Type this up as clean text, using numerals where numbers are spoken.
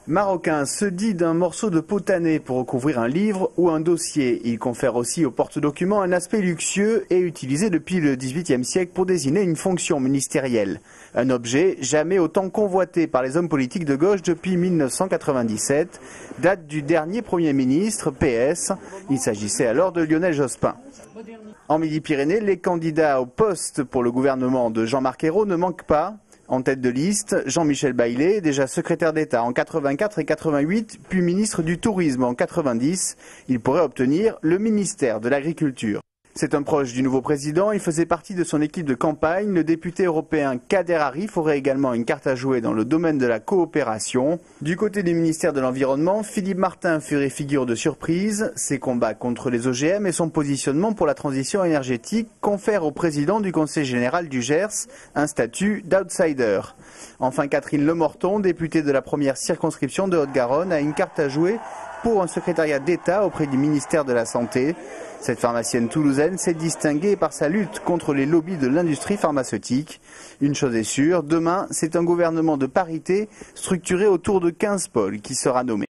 Marocain se dit d'un morceau de peau tannée pour recouvrir un livre ou un dossier. Il confère aussi au porte-document un aspect luxueux et utilisé depuis le XVIIIe siècle pour désigner une fonction ministérielle. Un objet jamais autant convoité par les hommes politiques de gauche depuis 1997, date du dernier Premier ministre, PS. Il s'agissait alors de Lionel Jospin. En Midi-Pyrénées, les candidats au poste pour le gouvernement de Jean-Marc Ayrault ne manquent pas. En tête de liste, Jean-Michel Baillet, déjà secrétaire d'État en 84 et 88, puis ministre du Tourisme en 90. Il pourrait obtenir le ministère de l'Agriculture. C'est un proche du nouveau président, il faisait partie de son équipe de campagne. Le député européen Kader Arif aurait également une carte à jouer dans le domaine de la coopération. Du côté du ministère de l'Environnement, Philippe Martin ferait figure de surprise. Ses combats contre les OGM et son positionnement pour la transition énergétique confèrent au président du Conseil général du Gers un statut d'outsider. Enfin, Catherine Lemorton, députée de la première circonscription de Haute-Garonne, a une carte à jouer pour un secrétariat d'État auprès du ministère de la Santé. Cette pharmacienne toulousaine s'est distinguée par sa lutte contre les lobbies de l'industrie pharmaceutique. Une chose est sûre, demain, c'est un gouvernement de parité structuré autour de 15 pôles qui sera nommé.